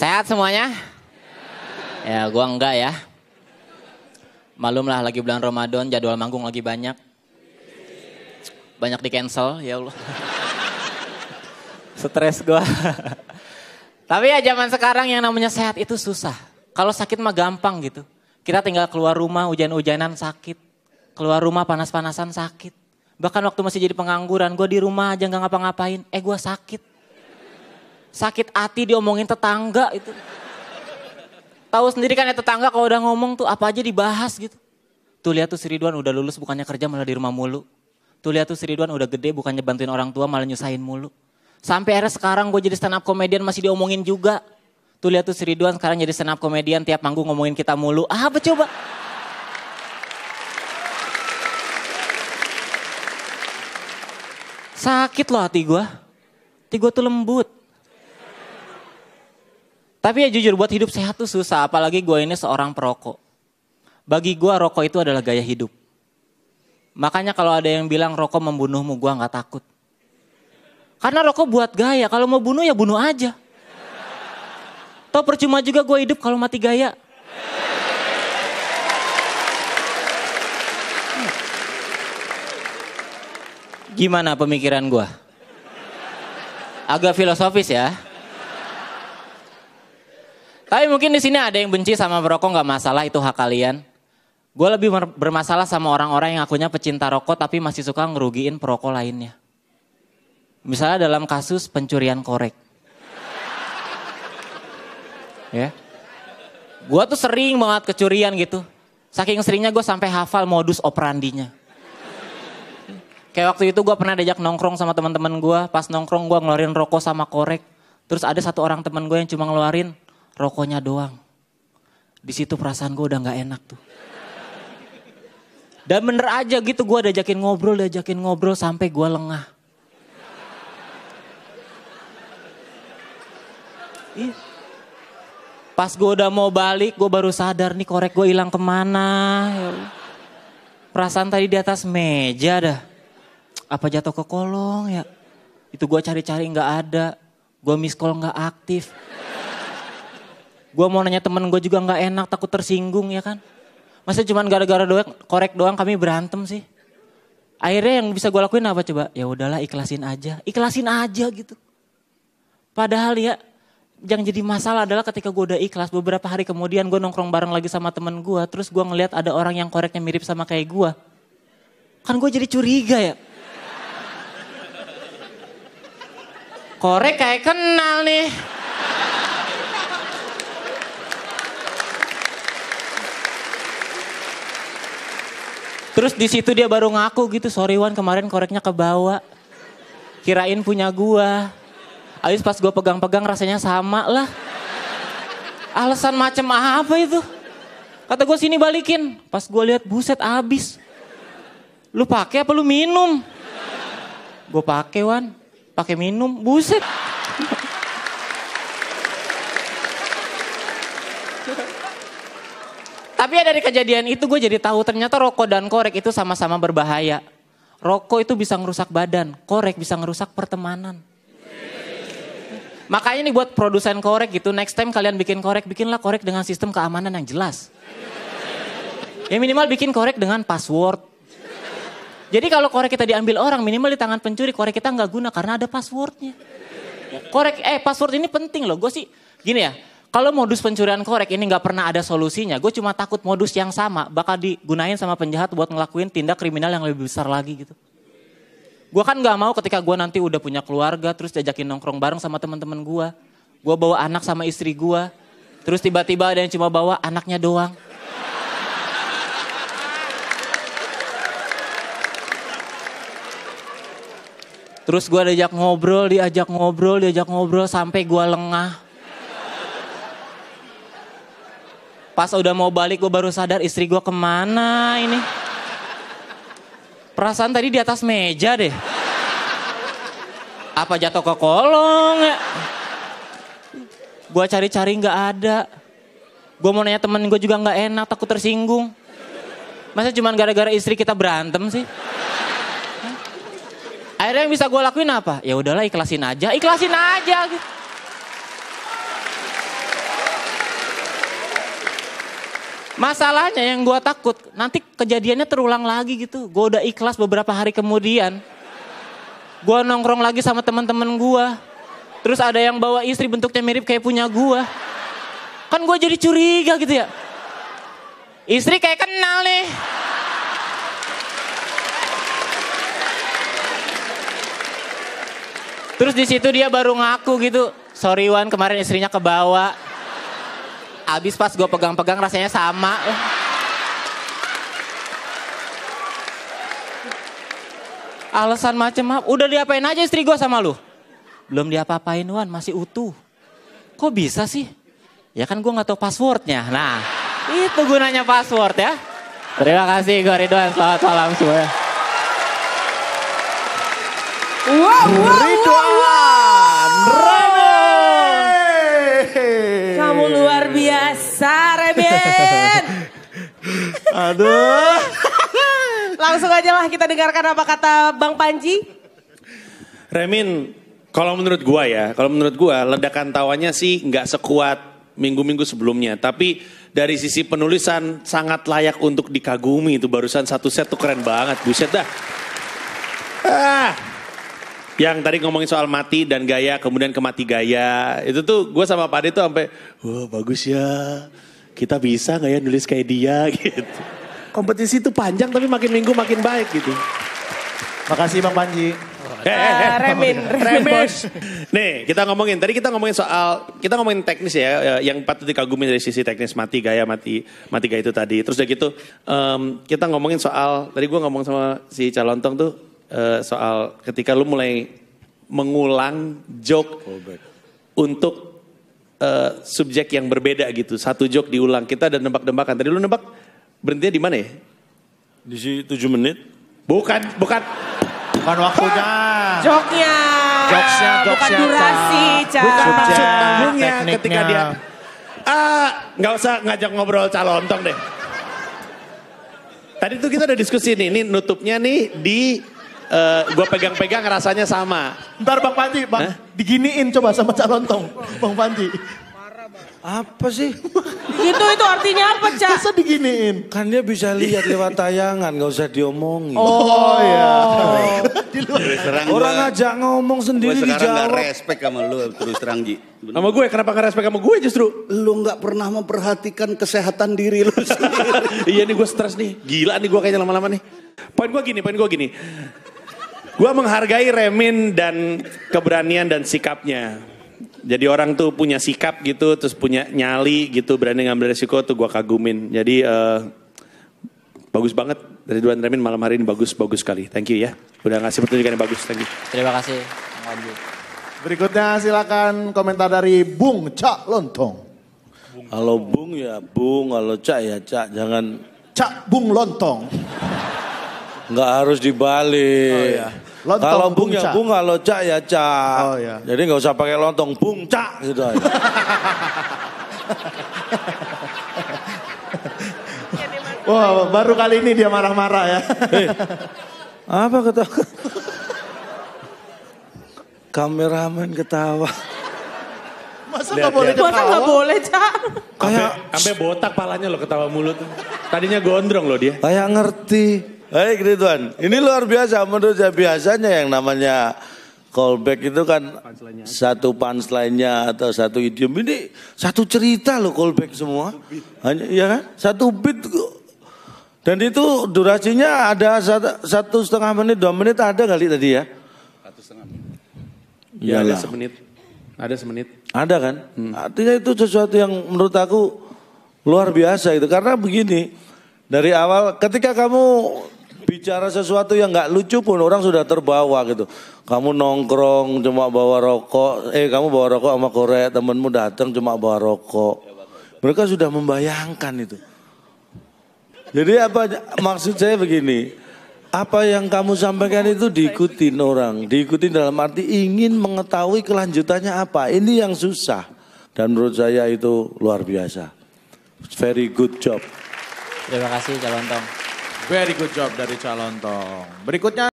Sehat semuanya? Ya gua enggak ya. Malum lah lagi bulan Ramadan, jadwal manggung lagi banyak. Banyak di cancel, ya Allah. Stres gua. Tapi ya zaman sekarang yang namanya sehat itu susah. Kalau sakit mah gampang gitu. Kita tinggal keluar rumah hujan-hujanan sakit. Keluar rumah panas-panasan sakit. Bahkan waktu masih jadi pengangguran, gue di rumah aja gak ngapa-ngapain. Gue sakit. Sakit hati diomongin tetangga itu. Tahu sendiri kan ya tetangga kalau udah ngomong tuh apa aja dibahas gitu. Tuh lihat tuh si Ridwan udah lulus bukannya kerja malah di rumah mulu. Tuh lihat tuh si Ridwan udah gede bukannya bantuin orang tua malah nyusahin mulu. Sampai akhirnya sekarang gue jadi stand up comedian masih diomongin juga. Tuh lihat tuh si Ridwan sekarang jadi stand up comedian tiap manggung ngomongin kita mulu. Apa coba? Sakit loh hati gue. Hati gue tuh lembut. Tapi ya jujur buat hidup sehat tuh susah. Apalagi gue ini seorang perokok. Bagi gue rokok itu adalah gaya hidup. Makanya kalau ada yang bilang rokok membunuhmu, gue gak takut. Karena rokok buat gaya. Kalau mau bunuh ya bunuh aja. Toh percuma juga gue hidup kalau mati gaya. Gimana pemikiran gue? Agak filosofis ya. Tapi mungkin di sini ada yang benci sama merokok, nggak masalah, itu hak kalian. Gue lebih bermasalah sama orang-orang yang akunya pecinta rokok tapi masih suka ngerugiin perokok lainnya. Misalnya dalam kasus pencurian korek. Ya. Gue tuh sering banget kecurian gitu. Saking seringnya gue sampai hafal modus operandinya. Kayak waktu itu gue pernah diajak nongkrong sama teman-teman gue. Pas nongkrong gue ngeluarin rokok sama korek. Terus ada satu orang teman gue yang cuma ngeluarin rokoknya doang. Di situ perasaan gue udah nggak enak tuh. Dan bener aja gitu gue diajakin ngobrol sampai gue lengah. Pas gue udah mau balik gue baru sadar nih korek gue hilang kemana. Perasaan tadi di atas meja dah. Apa jatuh ke kolong ya? Itu gue cari-cari nggak ada. Gue miss call nggak aktif. Gue mau nanya temen gue juga gak enak, takut tersinggung ya kan. Masa cuman gara-gara korek doang kami berantem sih. Akhirnya yang bisa gue lakuin apa coba? Ya udahlah ikhlasin aja gitu. Padahal ya yang jadi masalah adalah ketika gue udah ikhlas, beberapa hari kemudian gue nongkrong bareng lagi sama temen gue. Terus gue ngeliat ada orang yang koreknya mirip sama kayak gue. Kan gue jadi curiga ya. Korek kayak kenal nih. Terus di situ dia baru ngaku gitu, sorry Wan kemarin koreknya kebawa. Kirain punya gua. Abis pas gua pegang-pegang rasanya sama lah. Alasan macem apa itu? Kata gua sini balikin. Pas gua lihat buset abis. Lu pakai apa lu minum? Gua pakai Wan, pakai minum, buset. Tapi ya dari kejadian itu gue jadi tahu ternyata rokok dan korek itu sama-sama berbahaya. Rokok itu bisa ngerusak badan, korek bisa ngerusak pertemanan. Makanya nih buat produsen korek gitu, next time kalian bikin korek, bikinlah korek dengan sistem keamanan yang jelas. Ya minimal bikin korek dengan password. Jadi kalau korek kita diambil orang, minimal di tangan pencuri korek kita nggak guna karena ada passwordnya. Password ini penting loh, gue sih gini ya. Kalau modus pencurian korek ini gak pernah ada solusinya. Gue cuma takut modus yang sama bakal digunain sama penjahat buat ngelakuin tindak kriminal yang lebih besar lagi gitu. Gue kan gak mau ketika gue nanti udah punya keluarga terus diajakin nongkrong bareng sama teman-teman gue. Gue bawa anak sama istri gue. Terus tiba-tiba ada yang cuma bawa anaknya doang. Terus gue diajak ngobrol sampai gue lengah. Pas udah mau balik gue baru sadar istri gue kemana ini. Perasaan tadi di atas meja deh. Apa jatuh ke kolong ya? Gue cari-cari gak ada. Gue mau nanya temen gue juga gak enak, takut tersinggung. Masa cuma gara-gara istri kita berantem sih? Akhirnya yang bisa gue lakuin apa? Ya udahlah ikhlasin aja gitu. Masalahnya yang gue takut, nanti kejadiannya terulang lagi gitu. Gue udah ikhlas beberapa hari kemudian. Gue nongkrong lagi sama teman-teman gue. Terus ada yang bawa istri bentuknya mirip kayak punya gue. Kan gue jadi curiga gitu ya. Istri kayak kenal nih. Terus di situ dia baru ngaku gitu. Sorry Wan, kemarin istrinya kebawa. Abis pas gue pegang-pegang rasanya sama. Alasan macem apa? Udah diapain aja istri gue sama lu? Belum diapa-apain Wan, masih utuh. Kok bisa sih? Ya kan gue gak tahu passwordnya. Nah, itu gunanya password ya. Terima kasih gue Ridwan, selamat malam semua. Ridwan Kamu luar biasa, Remin. Aduh. Langsung aja lah kita dengarkan apa kata Bang Panji. Remin, kalau menurut gua ledakan tawanya sih nggak sekuat minggu-minggu sebelumnya. Tapi dari sisi penulisan sangat layak untuk dikagumi. Itu barusan satu set tuh keren banget, buset dah. Yang tadi ngomongin soal mati dan gaya, kemudian ke mati gaya. Itu tuh gue sama Pak Ade tuh sampai, wah bagus ya. Kita bisa gak ya nulis kayak dia gitu. Kompetisi itu panjang tapi makin minggu makin baik gitu. Makasih Bang Panji. Remin. Nih kita ngomongin teknis ya. Yang patut dikagumi dari sisi teknis mati gaya itu tadi. Terus udah gitu kita ngomongin soal, tadi gue ngomong sama si Calontong tuh. Soal ketika lu mulai mengulang joke untuk subjek yang berbeda gitu. Satu joke diulang, kita ada nebak-nebakan. Tadi lu nebak berhentinya di mana ya? Di 7 menit. Bukan waktunya. Joknya. Jokesnya, bukan durasi, Ca. Bukan maksud Subjek, panggungnya tekniknya. ketika dia. Nggak usah ngajak ngobrol Calontong deh. Tadi tuh kita udah diskusi nih, ini nutupnya nih di gue pegang-pegang rasanya sama. Ntar Bang Panji, diginiin coba sama Calontong. Bang Panji. Apa sih? Gitu itu artinya apa, Ca? Masa diginiin? Kan dia bisa lihat lewat tayangan, gak usah diomongin. Oh iya. Orang ngajak ngomong sendiri Gue sekarang dijawab. gak respect sama lu terus terang Ji. Sama gue, kenapa gak respect sama gue justru? Lu gak pernah memperhatikan kesehatan diri lu sendiri. Iya nih gue stres nih, gila nih gue kayaknya lama-lama nih. Poin gue gini. Gue menghargai Remin dan keberanian dan sikapnya. Jadi orang tuh punya sikap gitu, terus punya nyali gitu, berani ngambil resiko tuh gue kagumin. Jadi bagus banget dari Ridwan Remin malam hari ini bagus sekali. Thank you ya, udah ngasih pertunjukan yang bagus. Thank you. Terima kasih. Berikutnya silakan komentar dari Bung Cak Lontong. Kalau Bung ya Bung, kalau Cak ya Cak. Jangan Cak Bung Lontong. nggak harus dibalik. Oh iya. Lontong, Kalau Bung Bung ya Cak. Bung, kalau Cak ya Cak. Oh iya. Jadi nggak usah pakai lontong, Bung Cak gitu aja. Wah, baru kali ini dia marah-marah ya. Apa kata? Kameramen ketawa. Masa Lihat, nggak boleh Masa ketawa? nggak boleh, Ca? Sampai botak palanya loh ketawa mulut. Tadinya gondrong loh dia. Kayak ngerti. Baik Ridwan, ini luar biasa menurut saya. Biasanya yang namanya callback itu kan satu punchline-nya atau satu idiom. Ini satu cerita loh callback semua. Hanya, ya kan? Satu beat. Dan itu durasinya ada 1,5 menit, 2 menit ada kali tadi ya? 1,5 menit. Ya ada Iyalah. semenit. Ada semenit. Ada kan? Artinya itu sesuatu yang menurut aku luar biasa itu. Karena begini, dari awal ketika kamu bicara sesuatu yang nggak lucu pun orang sudah terbawa gitu. Kamu nongkrong cuma bawa rokok, kamu bawa rokok sama korek, temenmu datang cuma bawa rokok. Mereka sudah membayangkan itu. Jadi apa maksud saya begini, apa yang kamu sampaikan itu diikutin orang, diikutin dalam arti ingin mengetahui kelanjutannya apa. Ini yang susah dan menurut saya itu luar biasa. Very good job. Terima kasih Calontong. Very good job dari Calontong. Berikutnya